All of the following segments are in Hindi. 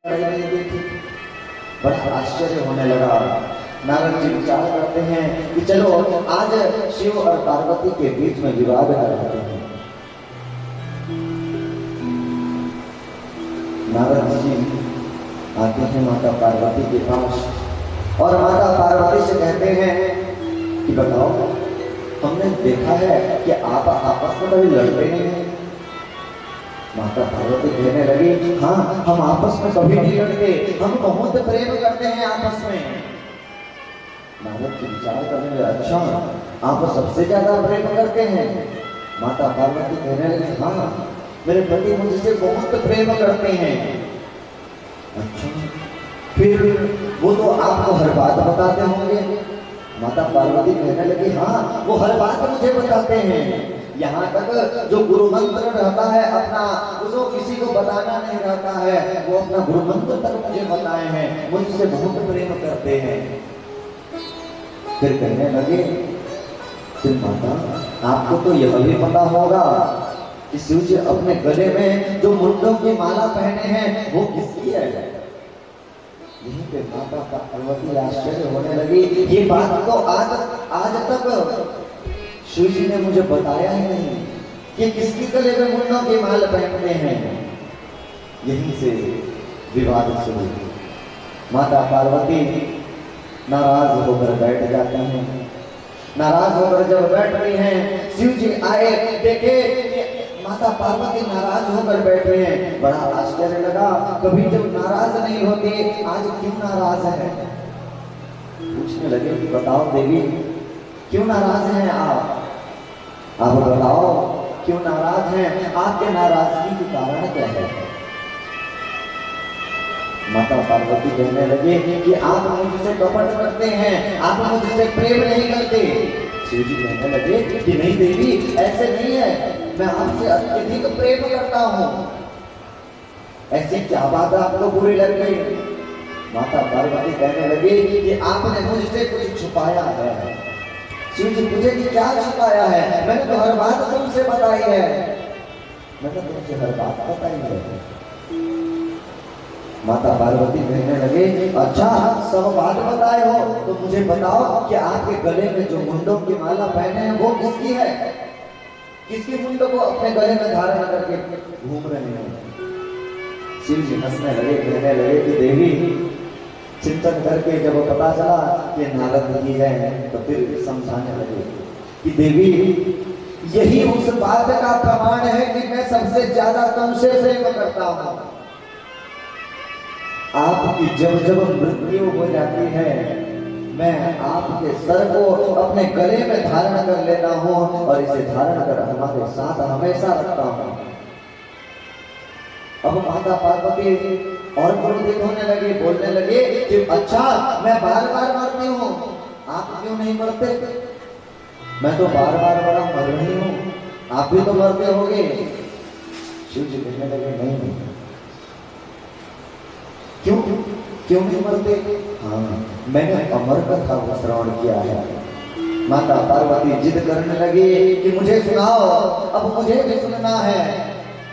नहीं देखी। बड़ा आश्चर्य होने लगा। नारद जी विचार करते हैं कि चलो आज शिव और पार्वती के बीच में विवाद कराते हैं। नारद जी आते हैं माता पार्वती के पास और माता पार्वती से कहते हैं कि बताओ, हमने देखा है कि आप आपस में कभी लड़ते नहीं हैं। माता पार्वती कहने लगी, हाँ, हम आपस में कभी नहीं लड़ते, हम बहुत प्रेम करते हैं आपस में। नारद जी विचार करने लगे, अच्छा, आप सबसे ज्यादा प्रेम करते हैं। माता पार्वती कहने लगी, हाँ, मेरे पति मुझसे बहुत प्रेम करते हैं। अच्छा, फिर वो तो आपको हर बात बताते होंगे। माता पार्वती कहने लगी, हाँ, वो हर बात मुझे बताते हैं। यहाँ तक जो गुरु मंत्र रहता है अपना, उसको किसी को बताना नहीं रहता है, वो अपना गुरु मंत्र तक मुझे बताए हैं, मुझसे बहुत प्रेम करते हैं। फिर कहने लगे, फिर माता, आपको तो यह भी पता होगा कि शिव जी अपने गले में जो मुंडों की माला पहने हैं वो किसकी है? यहीं पे माता पार्वती आश्चर्य होने लगी, ये बात तो आज तक शिव जी ने मुझे बताया ही नहीं कि किसकी गले में मुंडों की माला पहनते हैं। यहीं से विवाद शुरू। माता पार्वती नाराज होकर बैठ जाते हैं। नाराज होकर जब बैठ रही हैं, शिव जी आए, देखे माता पार्वती नाराज होकर बैठे हैं। बड़ा आश्चर्य लगा, कभी जब नाराज नहीं होती, आज क्यों नाराज है? पूछने लगे कि बताओ देवी, क्यों नाराज हैं आप बताओ, क्यों नाराज हैं? आपके नाराजगी के कारण क्या है? माता पार्वती कहने लगे कि आप मुझसे कपट करते हैं, आप मुझसे प्रेम नहीं करते। शिव जी कहने लगे कि नहीं देवी, ऐसे नहीं है, मैं आपसे अत्यधिक प्रेम करता हूँ। ऐसी क्या बात आपको बुरी लग गई? माता पार्वती कहने लगी कि आपने मुझसे कुछ छुपाया है। शिव जी पूछे कि क्या छुपाया है? मैंने तो हर बात तुमसे बताई है। मैंने तुमसे हर बात बताई है। माता पार्वती कहने लगे, अच्छा, सब बात बताए हो तो मुझे बताओ कि आपके गले में जो मुंडों की माला पहने हैं वो किसकी है? किसकी मुंडों को अपने गले में धारण करके घूम रहे हैं? शिव जी हंसने लगे, कहने लगे कि देवी, चिंतन करके जब पता चला कि नारद जी है तो फिर समझाने लगे कि देवी, यही उस बात का प्रमाण है कि मैं सबसे ज्यादा तुमसे प्रेम करता हूं। आपकी जब जब मृत्यु हो जाती है, मैं आपके सर को अपने गले में धारण कर लेता हूं और इसे धारण कर हमारे साथ हमेशा रखता हूं। अब माता पार्वती और क्रोधित होने लगे, बोलने लगे कि अच्छा, मैं बार बार मरती हूँ, आप क्यों नहीं मरते? मैं तो बार बार बड़ा मर रही हूँ, आप भी तो मरते होगे। शिव जी कहने लगे, नहीं, क्यों क्यों नहीं मरते? हाँ, मैंने अमर कथा को श्रवण किया है। माता पार्वती जिद करने लगी कि मुझे सुनाओ, अब मुझे भी सुनना है,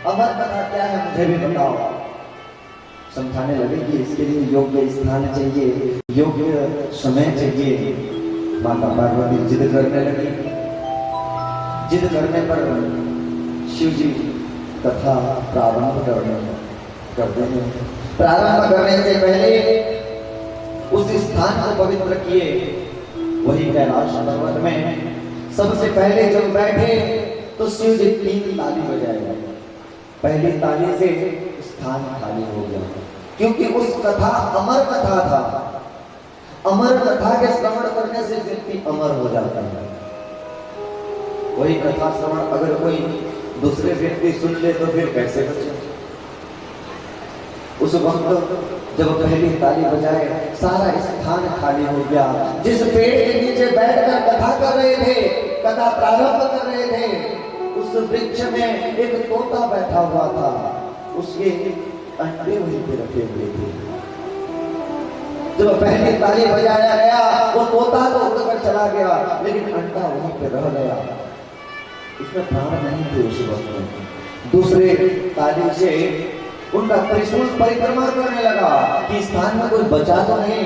अमर कथा क्या है मुझे भी बताओ। समझाने लगे कि इसके लिए योग्य स्थान चाहिए, योग्य समय चाहिए। माता पार्वती जिद करने लगी। जिद करने पर शिव जी कथा प्रारंभ करते हैं। प्रारंभ करने से पहले उस स्थान को पवित्र किए, वही कैलाश पर्वत में। सबसे पहले जब बैठे तो शिव जी 3 ताली बजाए। पहली ताली से स्थान खाली हो गया, क्योंकि उस कथा अमर कथा था। अमर कथा के श्रवण करने से व्यक्ति अमर हो जाता है। वही कथा श्रवण अगर कोई दूसरे व्यक्ति सुन ले तो फिर कैसे बचे? उस वक्त जब पहली ताली बजाए, सारा स्थान खाली हो गया। जिस पेड़ के नीचे बैठकर कथा कर रहे थे, कथा प्रारंभ कर रहे थे, उस वृक्ष में एक तोता बैठा हुआ था। उसके अंडे वहीं पे रखे हुए थे। जब पहली ताली बजाया गया, वो तोता तो उड़कर चला गया, लेकिन अंडा वहीं पे रह गया। इसमें प्राण नहीं थे उस वक्त। दूसरे ताली से उनका त्रिशूल परिक्रमा करने लगा कि स्थान में कोई बचा तो नहीं।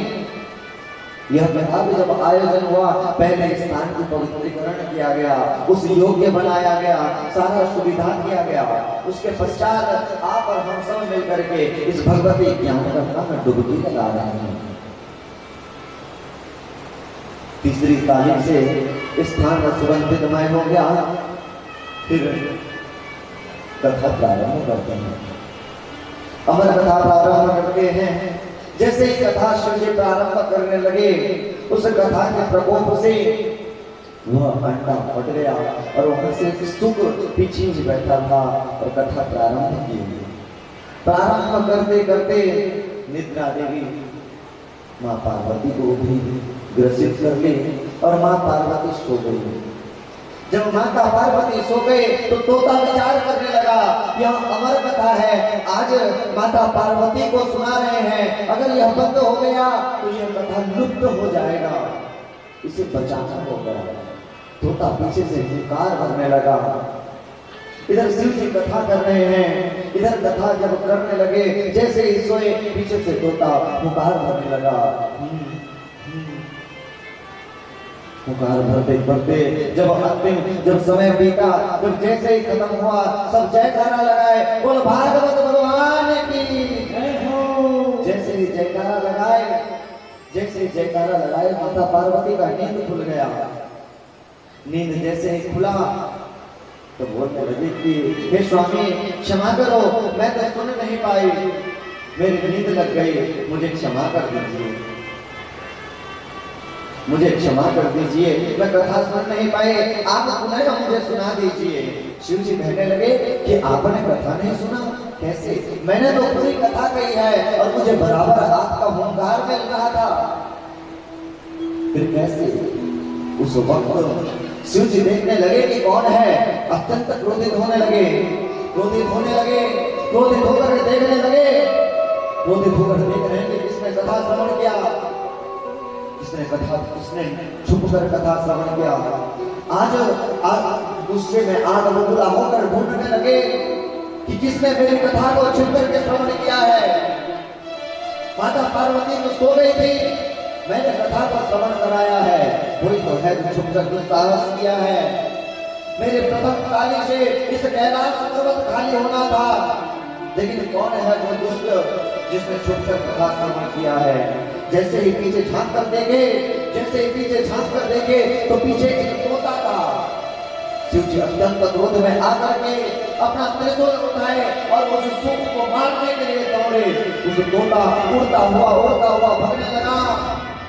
यह कथा भी जब आयोजन हुआ, पहले स्थान की पवित्रीकरण किया गया, उस योग्य बनाया गया, सारा सुविधा किया गया। उसके पश्चात आप और हम सब मिलकर के इस भगवती ज्ञान रत्ना में डुबकी लगा रहे हैं। तीसरी तारीख से स्थान सुगंधितमय हो गया। फिर कथा प्रारंभ करते हैं। अमर कथा प्रारंभ करते हैं। जैसे ही कथा शिव जी प्रारंभ करने लगे, उस कथा के प्रकोप से वह अंडा फट गया और वहां से सुख पीछे बैठा था और कथा प्रारंभ की। प्रारंभ करते करते निद्रा देवी माँ पार्वती को भी ग्रसित कर ली और माँ पार्वती सो गई। जब माता पार्वती सो गए तो तोता विचार करने लगा, यह अमर कथा है, आज माता पार्वती को सुना रहे हैं, अगर यह बंद हो गया तो यह कथा लुप्त हो जाएगा, इसे बचाना होगा। तोता पीछे से हुंकार भरने लगा। इधर शिव जी कथा कर रहे हैं, इधर कथा जब करने लगे, जैसे ही सोए पीछे से तोता हुंकार भरने लगा। पुकार भरते भरते जब अंतिम जब समय बीता, जब जैसे ही खत्म हुआ, सब जयकारा लगाए, बोल भागवत भगवान की जय हो। जैसे ही जयकारा लगाए माता पार्वती का नींद खुल गया। नींद जैसे ही खुला तो बोलने लगी कि हे स्वामी क्षमा करो, मैं तो सुन नहीं पाई, मेरी नींद लग गई, मुझे क्षमा कर दीजिए, मुझे क्षमा कर दीजिए, मैं कथा सुन नहीं पाए, आप पुनः मुझे सुना दीजिए। शिव जी कहने लगे कि आपने कथा नहीं सुना, कैसे? मैंने तो पूरी कथा कही है और मुझे बराबर आपका हुंकार मिल रहा था, फिर कैसे? उस वक्त शिव जी देखने लगे कि कौन है, अत्यंत क्रोधित होने लगे, क्रोधित होकर देखने लगे, क्रोधित होकर देख रहे हैं कि किसने कथा श्रवण किया, किसने छुप कर कथा श्रवण किया। आज गुस्से में आग बबूला होकर ढूंढने लगे कि किसने मेरी कथा को छुप करके श्रवण किया है। माता पार्वती तो सो गई थी, मैंने कथा को श्रवण कराया है, वही तो है जो छुप कर दुस्साहस किया है। मेरे प्रथम ताली से इस कैलाश पर्वत खाली होना था, लेकिन कौन है वो दुष्ट जिसने छुप कर कथा श्रवण किया है। जैसे ही पीछे झांक कर देखे तो पीछे एक तोता था। शिव जी अत्यंत क्रोध में आकर के अपना त्रिशूल उठाए और उस सूप को मारने के लिए दौड़े। उस तोता उड़ता हुआ भागने लगा।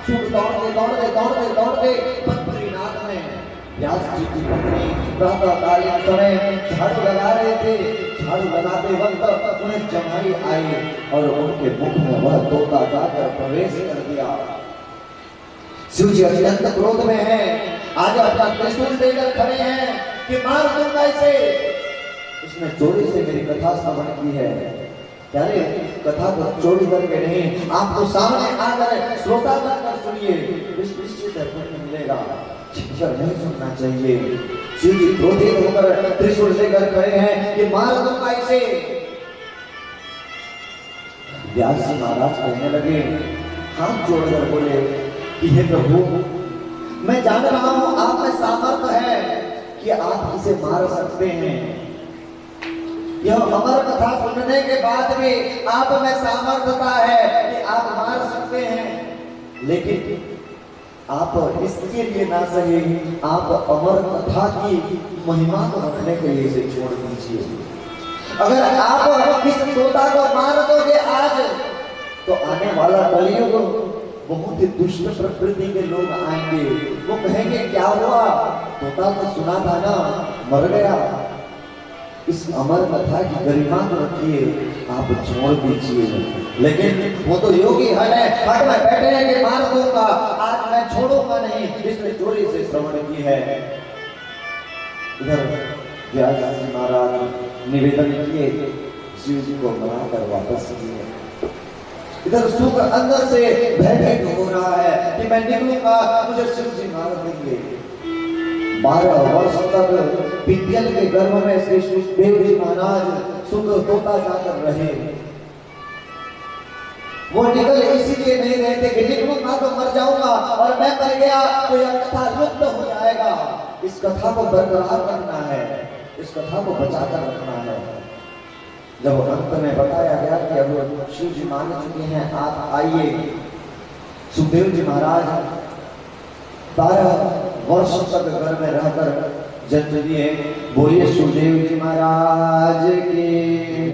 सूप दौड़ते बद्रीनाथ में व्यास जी की पत्नी प्रातःकालीन समय झाड़ू लगा रहे थे। झाड़ू लगाते वक्त उन्हें जमाई आई और उनके मुख में वह तोता जाकर प्रवेश कर दिया। शिव जी अत्यंत क्रोध में है, आज अपना त्रिशूल लेकर खड़े हैं कि मार दूंगा इसे। इसने चोरी से मेरी कथा श्रवण की है। अरे कथा को चोरी करके नहीं, आपको सामने आकर श्रोता बनकर सुनिए, निश्चित मिलेगा, छिपकर नहीं सुनना चाहिए। शिव जी क्रोधित होकर त्रिशूल लेकर खड़े हैं कि मार दूंगा इसे। व्यास जी महाराज कहने लगे, हाथ जोड़कर बोले कि हे प्रभु, मैं जान रहा हूं आप में सामर्थ्य है कि आप इसे मार सकते हैं। यह अमर कथा सुनने के बाद भी आप में सामर्थ्यता है कि आप मार सकते हैं, लेकिन आप इसके लिए ना सही, आप अमर कथा की महिमा को रखने के लिए इसे छोड़ दीजिए। अगर आप इस तोता को मार दोगे आज, तो आने वाला कलयुग बहुत ही दुष्ट प्रकृति के लोग आएंगे। वो कहेंगे क्या हुआ, तोता तो सुना था ना, मर गया। इस अमर कथा की गरिमा को रखिए, आप छोड़ दीजिए। लेकिन वो तो योगी हट में बैठे हैं कि मार दूंगा, आज मैं छोड़ूंगा नहीं, इसने चोरी से श्रवण की है। इधर व्यास जी महाराज निवेदन किए, शिव जी को मनाकर वापस किए। इधर सुख अंदर से भयभीत हो रहा है कि मैं निकलूंगा, मुझे शिव जी मार देंगे। 12 वर्ष तक पिंगल के गर्भ में श्री सुखदेव जी महाराज सुख तोता जाकर रहे। वो निकल इसीलिए नहीं रहे थे कि निकलूंगा तो मर जाऊंगा और मैं मर गया तो यह कथा लुप्त हो जाएगा। इस कथा को बरकरार रखना है, इस कथा को बचाकर रखना है। जब अंत में बताया गया कि अब शिव जी मान चुके हैं, आप आइए। सुखदेव जी महाराज 12 वर्ष तक घर में रहकर जन्म दिए। बोलिए सुखदेव जी महाराज की।